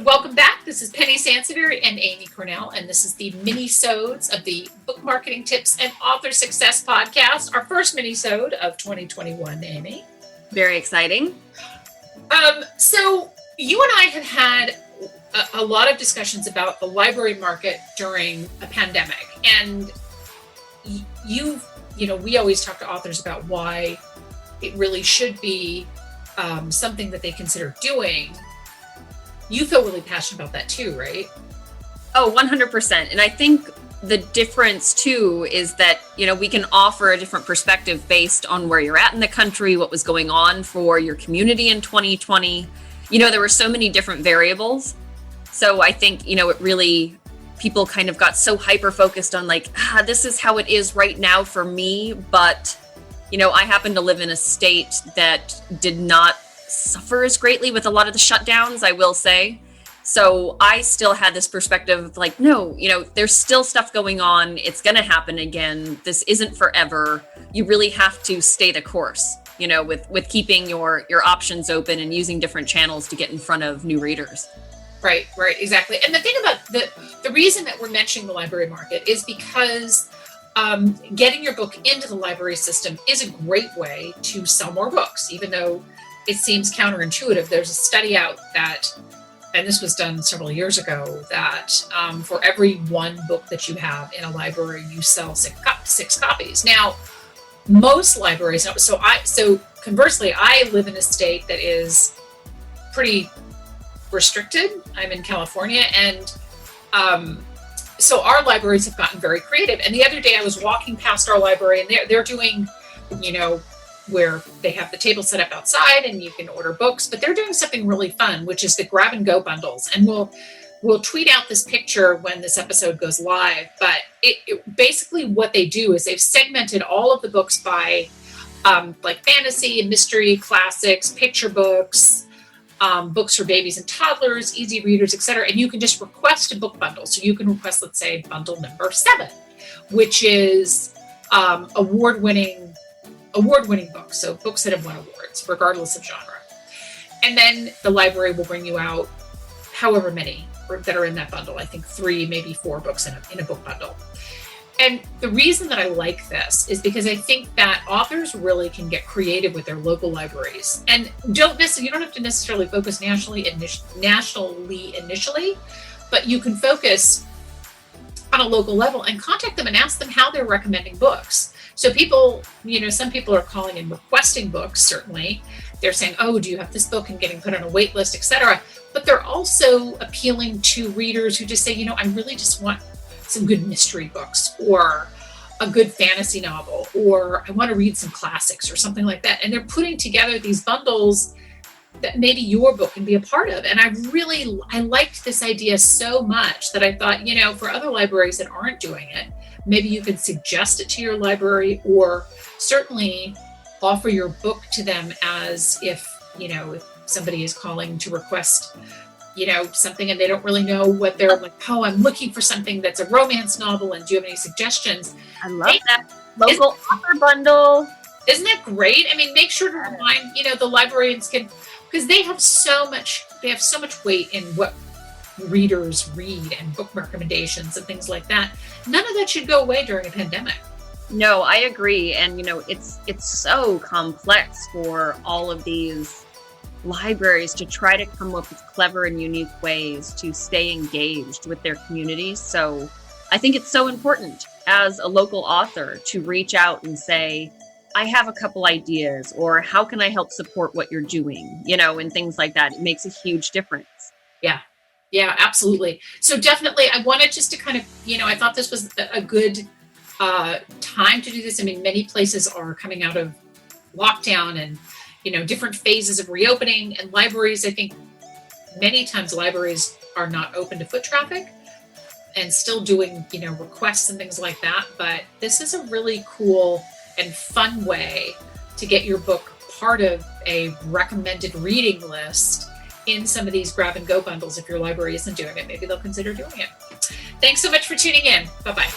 welcome back. This is Penny Sansevier and Amy Cornell, and this is the Minisodes of the Book Marketing Tips and Author Success Podcast, our first Minisode of 2021, Amy. Very exciting. So you and I have had a lot of discussions about the library market during a pandemic, and we always talk to authors about why it really should be something that they consider doing. You feel really passionate about that too, right? Oh, 100%. And I think the difference too is that, we can offer a different perspective based on where you're at in the country, what was going on for your community in 2020. There were so many different variables. So I think, it really, people kind of got so hyper-focused on this is how it is right now for me. But, I happen to live in a state that did not suffer as greatly with a lot of the shutdowns, I will say. So I still had this perspective of no, there's still stuff going on. It's going to happen again. This isn't forever. You really have to stay the course, with keeping your options open and using different channels to get in front of new readers. Right, exactly. And the thing about the reason that we're mentioning the library market is because getting your book into the library system is a great way to sell more books, even though it seems counterintuitive. There's a study out that, and this was done several years ago, that for every one book that you have in a library, you sell six copies. Now, most libraries, so conversely, I live in a state that is pretty restricted. I'm in California, and so our libraries have gotten very creative. And the other day I was walking past our library, and they're doing, where they have the table set up outside and you can order books, but they're doing something really fun, which is the grab and go bundles. And we'll tweet out this picture when this episode goes live. But it basically what they do is they've segmented all of the books by fantasy and mystery, classics, picture books, books for babies and toddlers, easy readers, etc. And you can just request a book bundle. So you can request, let's say, bundle number 7, which is award-winning books. So books that have won awards, regardless of genre. And then the library will bring you out however many that are in that bundle. I think 3, maybe 4 books in a book bundle. And the reason that I like this is because I think that authors really can get creative with their local libraries, and you don't have to necessarily focus nationally initially, but you can focus on a local level and contact them and ask them how they're recommending books. So people, some people are calling and requesting books, certainly. They're saying, oh, do you have this book, and getting put on a wait list, etc. But they're also appealing to readers who just say, I really just want some good mystery books, or a good fantasy novel, or I want to read some classics or something like that. And they're putting together these bundles that maybe your book can be a part of. And I liked this idea so much that I thought, for other libraries that aren't doing it, maybe you could suggest it to your library, or certainly offer your book to them as if somebody is calling to request, something and they don't really know what they're oh, I'm looking for something that's a romance novel, and do you have any suggestions? I love that. Local author bundle. Isn't that great? I mean, make sure to remind, the librarians because they have so much weight in what readers read and book recommendations and things like that. None of that should go away during a pandemic. No, I agree. And, it's so complex for all of these libraries to try to come up with clever and unique ways to stay engaged with their communities. So I think it's so important as a local author to reach out and say, I have a couple ideas, or how can I help support what you're doing, and things like that. It makes a huge difference. Yeah, absolutely. So definitely, I wanted just to kind of, I thought this was a good time to do this. I mean, many places are coming out of lockdown and, different phases of reopening, and libraries, I think many times libraries are not open to foot traffic and still doing, requests and things like that. But this is a really cool and fun way to get your book part of a recommended reading list in some of these grab and go bundles. If your library isn't doing it, maybe they'll consider doing it. Thanks so much for tuning in. Bye-bye.